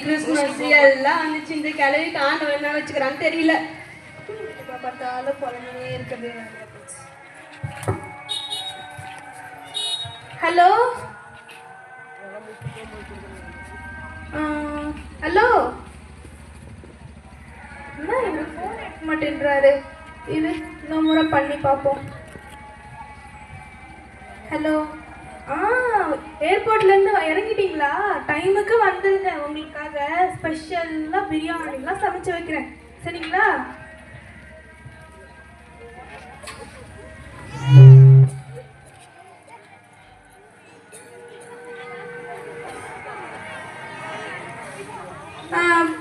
Christmas எல்லாம் வந்துச்சு. இந்த கிளவிக்கு ஆண்டவன் என்ன வச்சுக்கிறான்னு தெரியல. பார்த்தாலும் குழந்தையே இருக்குது. ஹலோ ஹலோ, என்ன எனக்கு ஃபோன் எடுக்க மாட்டேன்றாரு. இது இன்னும் முறை பண்ணி பார்ப்போம். ஹலோ, ஏர்போர்ட்லேருந்து இறங்கிட்டீங்களா? டைமுக்கு வந்துருங்க. உங்களுக்காக ஸ்பெஷலாக பிரியாணிலாம் சமைச்சு வைக்கிறேன், சரிங்களா?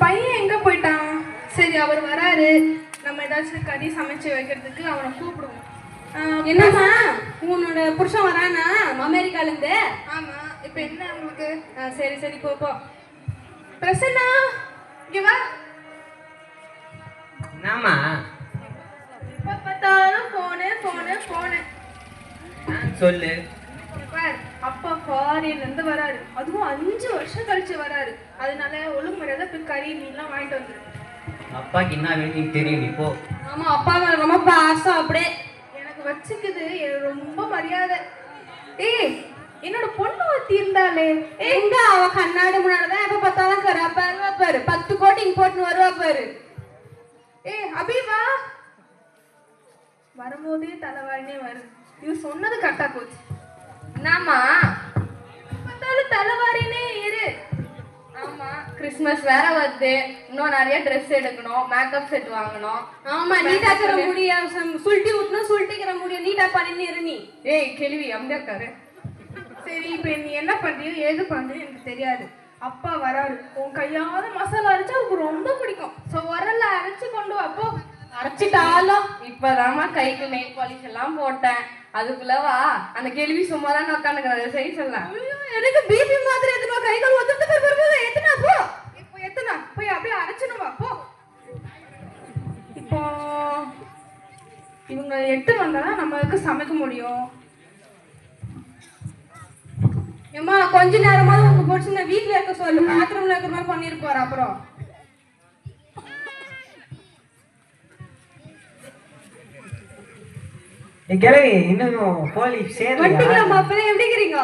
பையன் எங்கே போயிட்டான்? சரி, அவர் வராரு, நம்ம ஏதாச்சும் கறி சமைச்சு வைக்கிறதுக்கு அவனை கூப்பிடுவோம். என்னம்மா, உன்னோட புருஷன் வரானா அமெரிக்காலேருந்து? ஆமாம். இப்போ என்ன உங்களுக்கு? சரி சரி, போ. பிரசன்னா, இங்கே வா. என்னம்மா? இப்போ பார்த்தாலும் ஃபோனு. சொல்லு. பார், அப்பா ஃபாரின்லேருந்து வராரு, அதுவும் 5 வருஷம் கழிச்சு வராரு. அதனால ஒழுங்கு முறையாக போய் கறி மீன்லாம் வாங்கிட்டு வந்துரு. அப்பாக்கு என்ன வேணும் தெரியும், நீ போ. ஆமா, அப்பா மேல ரொம்ப பாசம். அப்படியே எனக்கு வச்சுக்குது, ரொம்ப மரியாதை. என்னோட பொண்ணு ஒருத்தி இருந்தாலே, எங்க அவ கண்ணாடி முன்னாடிதான் எப்ப பார்த்தாலும் வருவா பாரு. 10 கோட்டிங் போட்டுன்னு வருவா பாரு. அபிவா வரும்போதே தலைவாரினே வருது. இது சொன்னது கரெக்டா போச்சு. என்னம்மா பார்த்தாலும் தலைவாரினே இரு. ஆமா, கிறிஸ்மஸ் வேற வருது, இன்னும் நிறைய ட்ரெஸ் எடுக்கணும், மேக்கப் செட் வாங்கணும். ஆமா, நீட்டா இருக்கிற முடிய சுல்ட்டி விட்டணும், சுல்ட்டிக்கிற முடிய நீட்டா பண்ணிரு நீ. கேள்வி அப்படியே இருக்காரு. சரி, இப்ப நீ என்ன பண்றியோ ஏது பண்றியோ எனக்கு தெரியாது. அப்பா வராரு, உன் கையால மசாலா அரைச்சா அவருக்கு ரொம்ப பிடிக்கும். ஸோ உரல்ல அரைச்சு கொண்டு வா. அப்போ அரைச்சிட்டாலும் இப்பதாம்மா கைக்கு நெயில் பாலிஷ் எல்லாம் போட்டேன். அதுக்குள்ளவா அந்த கேள்வி சும்மா தான் உட்காந்துக்கிறது. சரி சொல்லலாம். எனக்கு பிபி மாதிரி எத்தனா கைகள் ஒத்துட்டு எத்தனா போ. இப்போ எத்தனா போய் அப்படியே அரைச்சணுமா? போ. இப்போ இவங்க 8 வந்தாதான் நம்மளுக்கு சமைக்க முடியும். ஏம்மா, கொஞ்ச நேரமாவது உங்க புருஷனை வீட்டுல இருக்க சொல்லு. பாத்ரூம்ல இருக்கிற மாதிரி பண்ணிருப்பாரு. அப்புறம் கிளவி இன்னும் போலி சேரலையா? மாப்பிள்ள எப்படி இருக்கிறீங்க?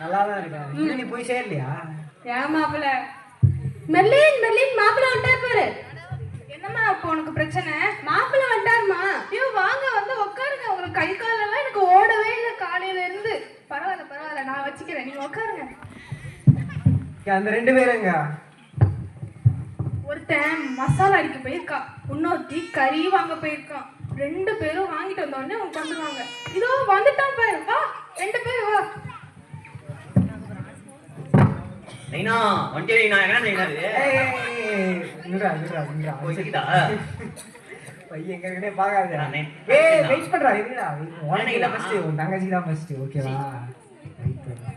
நல்லாதான் இருக்கேன். இன்னும் நீ போய் சேரலையா? ஏன் மாப்பிள்ள? மெர்லின் மாப்பிள்ள வந்துட்டார் பாரு. என்னம்மா இப்போ உனக்கு பிரச்சனை? மாப்பிள்ள வந்துட்டாருமா. ஐயோ வாங்க, வந்து உட்காருங்க. உங்களுக்கு கை காலெல்லாம் எனக்கு ஓடவே இல்லை காலையில இருந்து. பரவாயில்ல, நான் வச்சுக்கிறேன், நீங்க உட்காருங்க. அந்த 2 பேருங்க, ஒருத்தன் மசாலா அடிக்க போயிருக்கா, இன்னொருத்தி கறி வாங்க போயிருக்கான். 2 பேரும் வாங்கிட்டு வந்தோடனே அவங்க வந்துருவாங்க. இதோ வந்துட்டான் பாரு. வா, 2 பேரும் வா. நைனா வண்டி நைனா என்ன நைனா இது? நிறா போய்க்கிட்டா பையன் எங்கனே பாக்காதே. வெயிட் பண்றா. இருடா, உனக்கு இல்ல ஃபர்ஸ்ட், உன் தங்கச்சிக்கு தான் ஃபர்ஸ்ட். ஓகேவா? வெயிட் பண்ணு.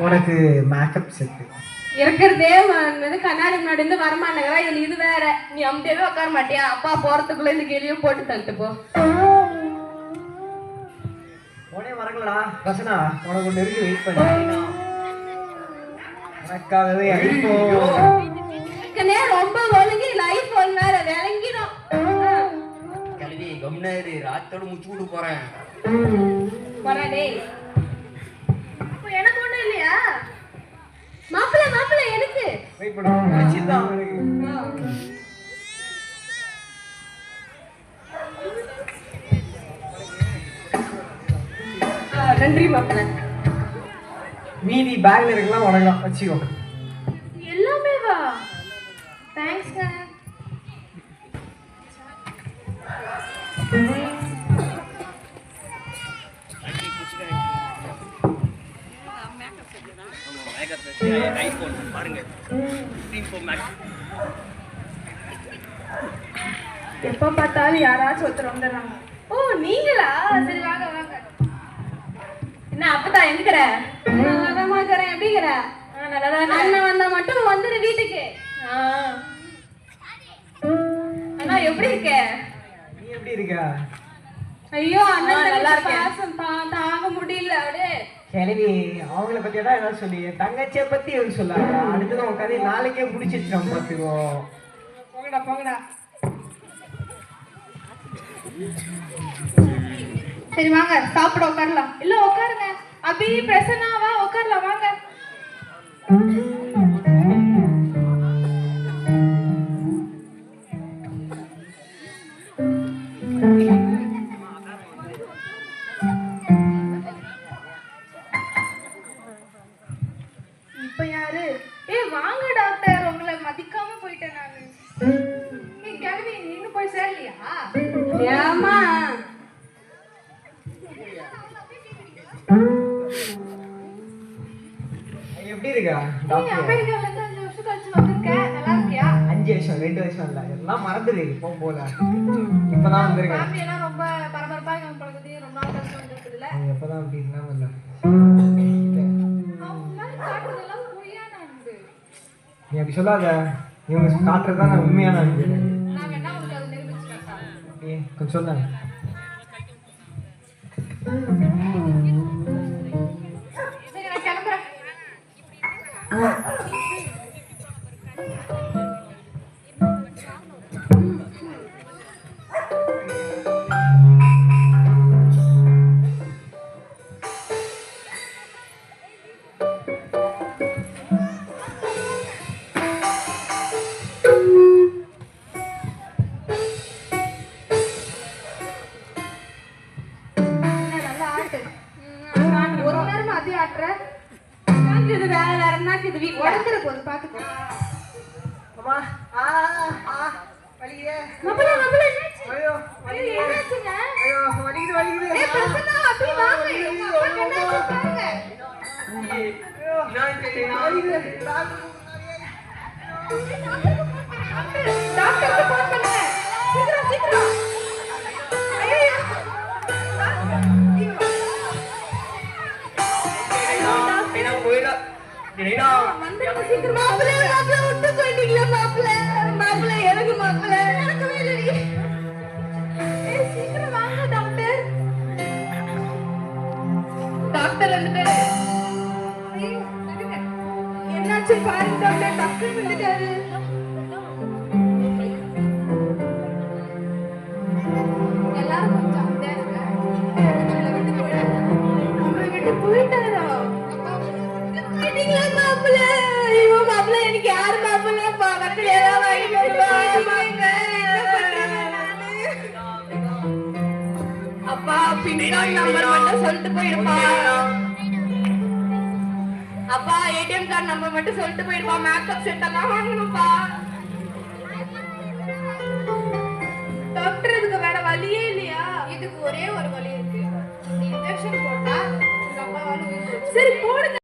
உனக்கு மேக்கப் செட் இருக்கிறதே கண்ணாடி முன்னாடி இருந்து வரமாட்டேங்கிறா. இது வேற. நீ அம்மையாவே உட்கார மாட்டியா? அப்பா போறதுக்குள்ள இந்த கேள்வியும் போட்டு தள்ளிட்டு போ. உடனே மறக்கலடா ரசனா, உனக்கு ஒன்று இருக்கு, வெயிட் பண்ணு. உனக்காகவே ஐபோ ரொம்ப ஒழுங்கி லைஃப் ஒன்னார விளங்கிடும். கல்வி கம்னாரு, ராத்தோட முச்சு விட்டு போறேன். போறாடே. எனக்கு ஒண்ணும் இல்லையா? மாப்பிள்ள எனக்கு வெயிட் பண்ணு. சிதான் உங்களுக்கு நன்றி மாப்பிள்ள. மீதி பேக்ல இருக்கலாம், உனக்கு வச்சுக்கோ. எல்லாமே வா. தேங்க்ஸ்ங்க. எப்ப பார்த்தாலும் யாராச்சும் ஒருத்தர் வந்துடுறாங்க. ஓ, நீங்களா? சரி வாங்க. என்ன அப்பதான் எங்கிற? நல்லாதான் இருக்கிறேன். எப்படிங்கிற? நல்லாதான். அண்ணன் வந்தா மட்டும் வந்துரு வீட்டுக்கு. அண்ணா எப்படி இருக்க? எப்படி இருக்கா? ஐயோ அண்ணன் நல்லா நல்லா இருக்கேன். பாசம் தாங்க முடியல அப்படியே. கிளவி அவங்கள பத்தி ஏதாவது சொல்லி என் தங்கச்சியை பத்தி எதுவும் சொல்லாங்க. அடுத்தது உன் கதையை நாளைக்கே முடிச்சிச்சு நம்ம பார்த்துக்குவோம். போங்கடா போங்கடா. சரி வாங்க சாப்பிட உட்காரலாம். இல்ல உட்காருங்க. அபி பிரசன்னாவா உட்காரலாம் வாங்க. இப்ப யாரு? வாங்க டாக்டர், உங்களை மதிக்காம போயிட்டேன் நானு. கிளவி நீங்க போய் சேரலையா? ஏமா எப்படி இருக்கா நீ டாக்டர்? அமெரிக்கால இருந்து 5 வருஷம் கழிச்சு வந்திருக்க. நல்லா இருக்கியா? 5 வருஷம் 2 வருஷம் இல்ல, எல்லாம் மறந்துடு. போல இப்பதான் வந்திருக்கேன். ஃபேமிலி எல்லாம் ரொம்ப பரபரப்பா இருக்காங்க பழகுது. ரொம்ப நாள் கழிச்சு வந்திருக்குதுல. எப்பதான் அப்படி இல்லாம இல்ல. அவங்க மேல காட்டுறதெல்லாம் பொய்யான அன்பு. நீ அப்படி சொல்லாத. இவங்க காட்டுறதுதான் நான் உண்மையான அன்பு. நான் வேணா உங்களுக்கு அதை நிரூபிச்சு காட்டுறேன். கொஞ்சம் சொன்னாங்க. சரி நான் கிளம்புறேன். நல்லா ஆட்டு. ஒரு நேரமா அதே ஆட்டுற. இது வேற வேற இது வீட்டுல உடஞ்சிட போகுது பாத்துக்கோ. அம்மா வலிக்குதே. மாப்பிள்ளை மாப்பிள்ளை என்னாச்சு? ஐயோ ஐயோ, என்னாச்சுங்க? ஐயோ வலிக்குது வலிக்குது. பிரசன்னா அப்படி வாங்க. உங்க அம்மாக்கு என்னாச்சு பாருங்க. ஐயோ வலிக்குது. டாக்டருக்கு ஃபோன் பண்ணுங்க. சீக்கிரம் சீக்கிரம். ஐயோ. வந்துருங்க சீக்கிரம். மாப்பிள்ளை மாப்பிள்ளை விட்டு போயிட்டீங்களா மாப்பிள்ளை? மாப்பிள்ளை எனக்கு மாப்பிள்ளை நடக்கவே இல்லடி. சீக்கிரம் வாங்க டாக்டர். டாக்டர் வந்துட்டாரு. ஐயோ, நடுங்க. என்னாச்சு பாருங்க டாக்டர். டாக்டர் வந்துட்டாரு. எல்லாரும் கொஞ்சம் அமைதியா இருங்க. உங்களை விட்டு போயிட்டாரா? போயிட்டீங்களா மாப்பிள்ளை? ஐயோ மாப்பிள்ளை, எனக்கு யாரு மாப்பிள்ளை? பக்கத்துல ஏதாவது வாங்கி வருவாங்க. அப்பா பின்கார்டு நம்பர் மட்டும் சொல்லிட்டு போயிடுப்பா. அப்பா ஏடிஎம் கார்டு நம்பர் மட்டும் சொல்லிட்டு போயிடுப்பா. மேக்கப் செட் எல்லாம் வாங்கணும்ப்பா. டாக்டர் இதுக்கு வேற வழியே இல்லையா? இதுக்கு ஒரே ஒரு வழி இருக்கு. இன்ஜெக்ஷன் போட்டா உங்க அப்பாவால உயிர் போச்சு. சரி போடுங்க.